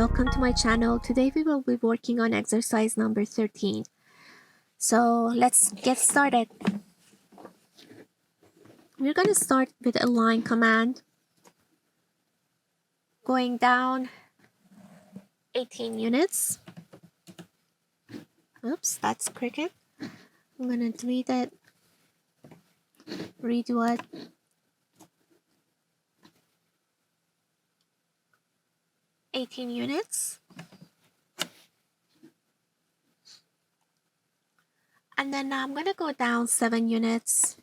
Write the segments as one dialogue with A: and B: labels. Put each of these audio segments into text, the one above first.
A: welcome to my channel. Today we will be working on exercise number 13. So let's get started. We're going to start with a line command. Going down 18 units. Oops, that's crooked. I'm going to delete it. Redo it. units. And then I'm going to go down 7 units,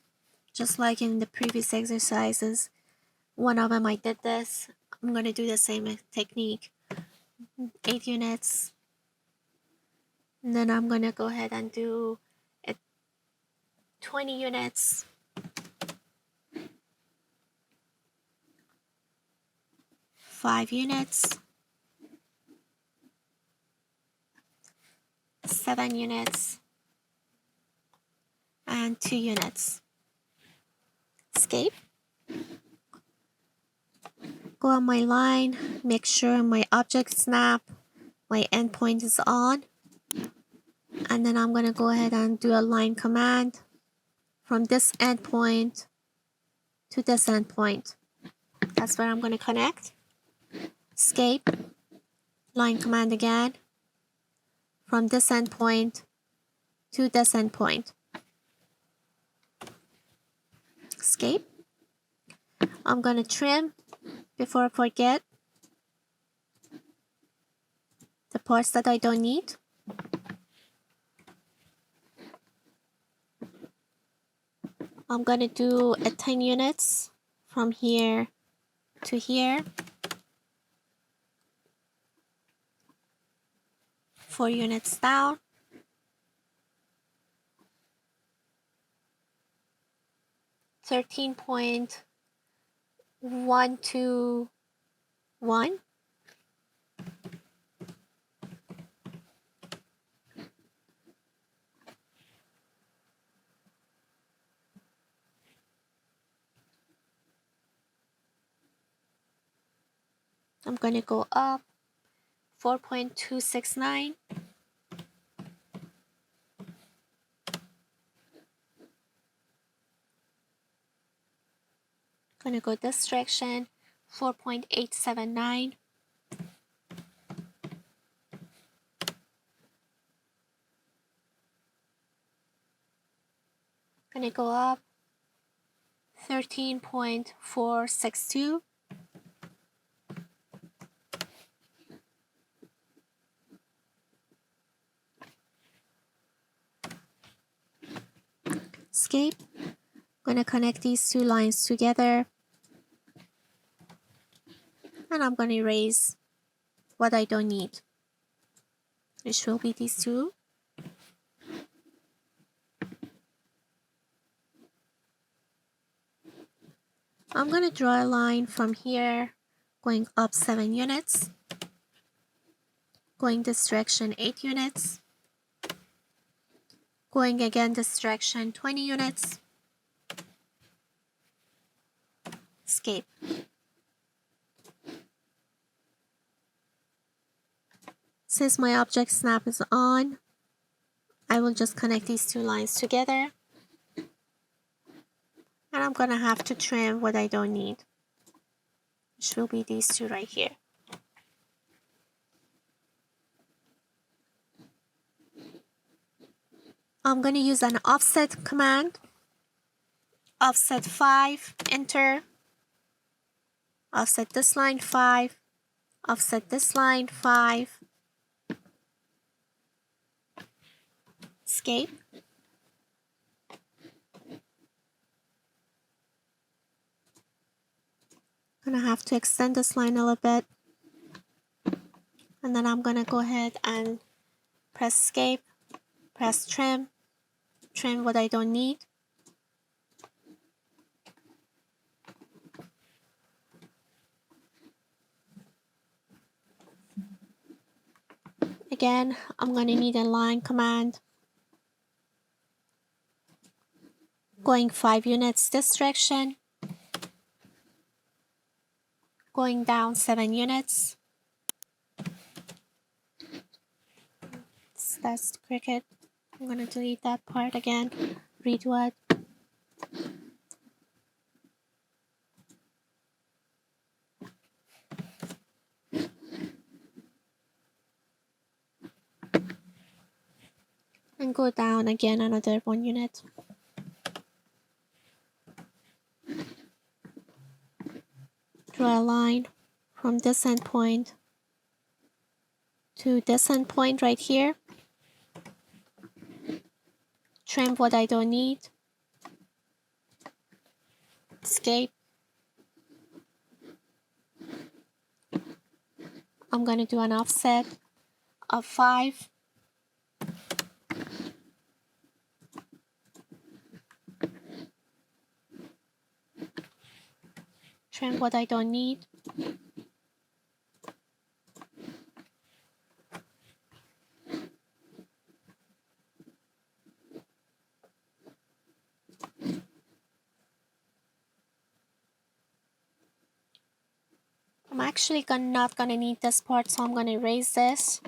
A: just like in the previous exercises. One of them I did this. I'm going to do the same technique. 8 units. And then I'm going to go ahead and do 20 units. 5 units. 7 units. And 2 units. Escape. Go on my line, make sure my object snap, my endpoint is on. And then I'm going to go ahead and do a line command from this endpoint to this endpoint. That's where I'm going to connect. Escape. Line command again from this endpoint to this endpoint. Escape. I'm going to trim before I forget the parts that I don't need. I'm going to do 10 units from here to here. 4 units down. 13.121. I'm going to go up 4.269. Going to go this direction, 4.879. Going to go up 13.462. Escape. I'm going to connect these 2 lines together. And I'm going to erase what I don't need, which will be these 2. I'm going to draw a line from here, going up 7 units, going this direction 8 units, going again this direction 20 units. Escape. Since my object snap is on, I will just connect these 2 lines together. And I'm going to have to trim what I don't need, which will be these 2 right here. I'm going to use an offset command. Offset 5, enter. Offset this line 5. Offset this line 5. Escape. I'm going to have to extend this line a little bit. And then I'm going to go ahead and press escape, press trim, trim what I don't need. Again, I'm going to need a line command. Going 5 units this direction. Going down 7 units. That's cricket. I'm going to delete that part again. Redo it. And go down again another 1 unit. Draw a line from this endpoint to this endpoint right here. Trim what I don't need. Escape. I'm going to do an offset of 5. Trim what I don't need. I'm actually not going to need this part, so I'm going to erase this.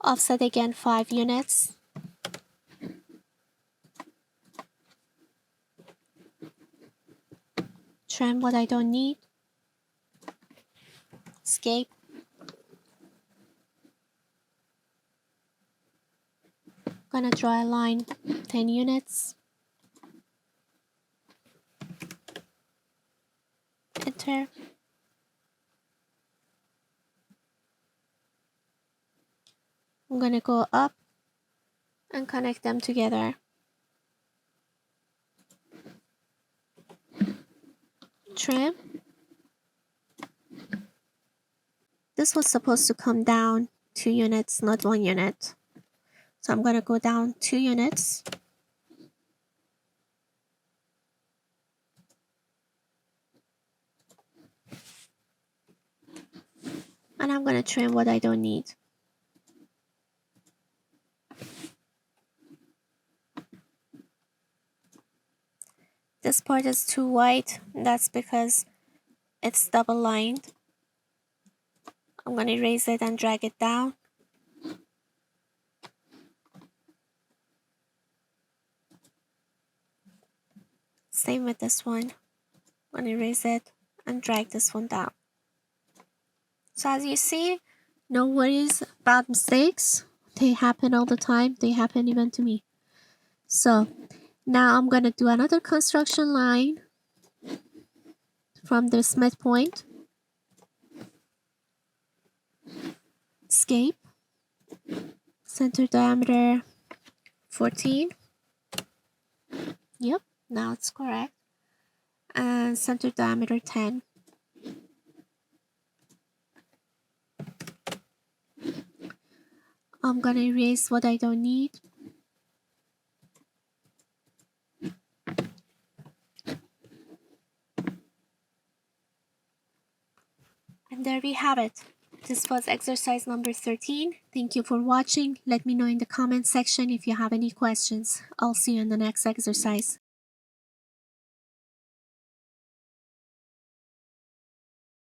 A: Offset again 5 units. Trim what I don't need. Escape. Gonna draw a line 10 units. Enter. I'm gonna go up and connect them together. Trim. This was supposed to come down 2 units, not 1 unit. So I'm gonna go down 2 units. And I'm gonna trim what I don't need. This part is too white. That's because it's double lined. I'm gonna erase it and drag it down. Same with this one. I'm gonna erase it and drag this one down. So as you see, no worries about mistakes. They happen all the time. They happen even to me. So now I'm gonna do another construction line from this midpoint. Escape. Center diameter 14. Yep, now it's correct. And center diameter 10. I'm gonna erase what I don't need. And there we have it. This was exercise number 13. Thank you for watching. Let me know in the comment section if you have any questions. I'll see you in the next exercise.